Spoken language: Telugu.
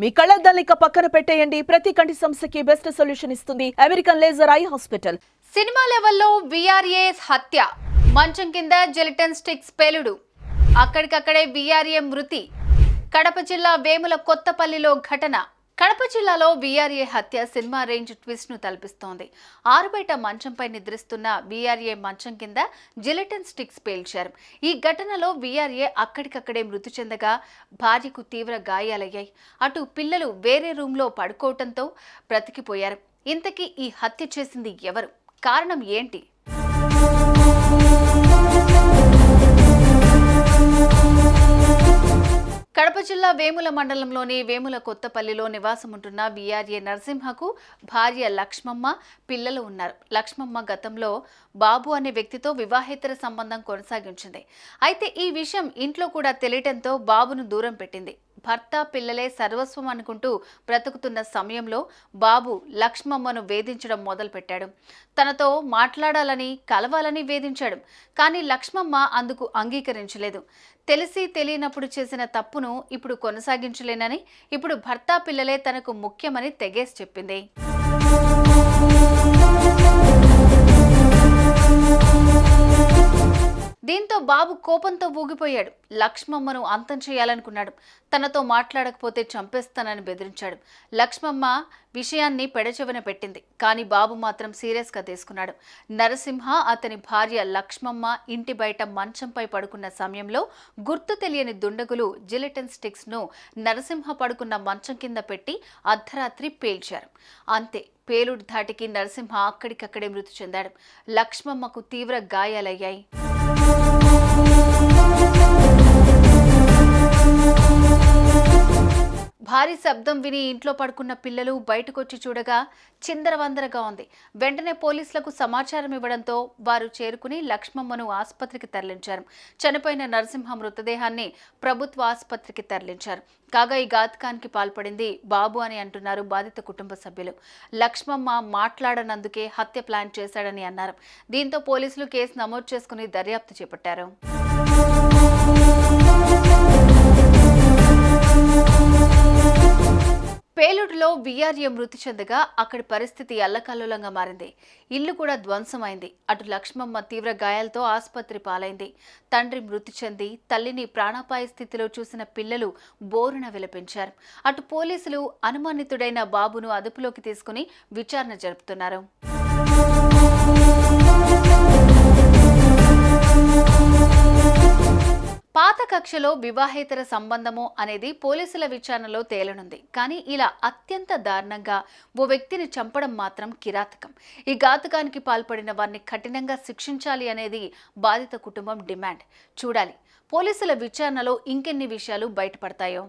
మీ కళ్ళద్దాలిక పక్కన పెట్టేయండి. ప్రతి కంటి సమస్యకి బెస్ట్ సొల్యూషన్ ఇస్తుంది American laser eye hospital. Cinema లెవెల్లో విఆర్ఏ హత్య, మంచం కింద జెలటిన్ స్టిక్స్ పేలుడు, అక్కడికక్కడే విఆర్ఏ మృతి. కడప జిల్లా వేముల కొత్తపల్లిలో ఘటన. కడప జిల్లాలో విఆర్ఏ హత్య సినిమా రేంజ్ ట్విస్ట్ ను తలపిస్తోంది. ఆరుబయట మంచంపై నిద్రిస్తున్న విఆర్ఏ మంచం కింద జెలటిన్ స్టిక్స్ పేల్చారు. ఈ ఘటనలో విఆర్ఏ అక్కడికక్కడే మృతి చెందగా భార్యకు తీవ్ర గాయాలయ్యాయి. అటు పిల్లలు వేరే రూమ్లో పడుకోవటంతో బ్రతికిపోయారు. ఇంతకీ ఈ హత్య చేసింది ఎవరు? కారణం ఏంటి? కడప జిల్లా వేముల మండలంలోని వేముల కొత్తపల్లిలో నివాసముంటున్న విఆర్ఏ నరసింహకు భార్య లక్ష్మమ్మ, పిల్లలు ఉన్నారు. లక్ష్మమ్మ గతంలో బాబు అనే వ్యక్తితో వివాహేతర సంబంధం కొనసాగించింది. అయితే ఈ విషయం ఇంట్లో కూడా తెలియటంతో బాబును దూరం పెట్టింది. భర్త, పిల్లలే సర్వస్వం అనుకుంటూ బ్రతుకుతున్న సమయంలో బాబు లక్ష్మమ్మను వేధించడం మొదలుపెట్టాడు. తనతో మాట్లాడాలని, కలవాలని వేధించాడు. కానీ లక్ష్మమ్మ అందుకు అంగీకరించలేదు. తెలిసి తెలియనప్పుడు చేసిన తప్పును ఇప్పుడు కొనసాగించలేనని, ఇప్పుడు భర్త, పిల్లలే తనకు ముఖ్యమని తెగేసి చెప్పింది. దీంతో బాబు కోపంతో ఊగిపోయాడు. లక్ష్మమ్మను అంతం చేయాలనుకున్నాడు. తనతో మాట్లాడకపోతే చంపేస్తానని బెదిరించాడు. లక్ష్మమ్మ విషయాన్ని పెడచెవిన పెట్టింది. కానీ బాబు మాత్రం సీరియస్గా తీసుకున్నాడు. నరసింహ, అతని భార్య లక్ష్మమ్మ ఇంటి బయట మంచంపై పడుకున్న సమయంలో గుర్తు తెలియని దుండగులు జెలటిన్ స్టిక్స్ ను నరసింహ పడుకున్న మంచం కింద పెట్టి అర్ధరాత్రి పేల్చారు. అంతే, పేలుడు ధాటికి నరసింహ అక్కడికక్కడే మృతి చెందాడు. లక్ష్మమ్మకు తీవ్ర గాయాలయ్యాయి. భారీ శబ్దం విని ఇంట్లో పడుకున్న పిల్లలు బయటకొచ్చి చూడగా చిందరవందరగా ఉంది. వెంటనే పోలీసులకు సమాచారం ఇవ్వడంతో వారు చేరుకుని లక్ష్మమ్మను ఆసుపత్రికి తరలించారు. చనిపోయిన నరసింహ మృతదేహాన్ని ప్రభుత్వ ఆసుపత్రికి తరలించారు. కాగా ఈ ఘాతుకానికి పాల్పడింది బాబు అని అంటున్నారు బాధిత కుటుంబ సభ్యులు. లక్ష్మమ్మ మాట్లాడనందుకే హత్య ప్లాన్ చేశాడని అన్నారు. దీంతో పోలీసులు కేసు నమోదు చేసుకుని దర్యాప్తు చేపట్టారు. పేలుడులో విఆర్ఏ మృతి చెందగా అక్కడి పరిస్థితి అల్లకల్లోలంగా మారింది. ఇల్లు కూడా ధ్వంసమైంది. అటు లక్ష్మమ్మ తీవ్ర గాయాలతో ఆసుపత్రి పాలైంది. తండ్రి మృతి చెంది తల్లిని ప్రాణాపాయ స్థితిలో చూసిన పిల్లలు బోరున విలపించారు. అటు పోలీసులు అనుమానితుడైన బాబును అదుపులోకి తీసుకుని విచారణ జరుపుతున్నారు. పాత కక్షలో వివాహేతర సంబంధము అనేది పోలీసుల విచారణలో తేలనుంది. కానీ ఇలా అత్యంత దారుణంగా ఓ వ్యక్తిని చంపడం మాత్రం కిరాతకం. ఈ ఘాతుకానికి పాల్పడిన వారిని కఠినంగా శిక్షించాలి అనేది బాధిత కుటుంబం డిమాండ్. చూడాలి పోలీసుల విచారణలో ఇంకెన్ని విషయాలు బయటపడతాయో.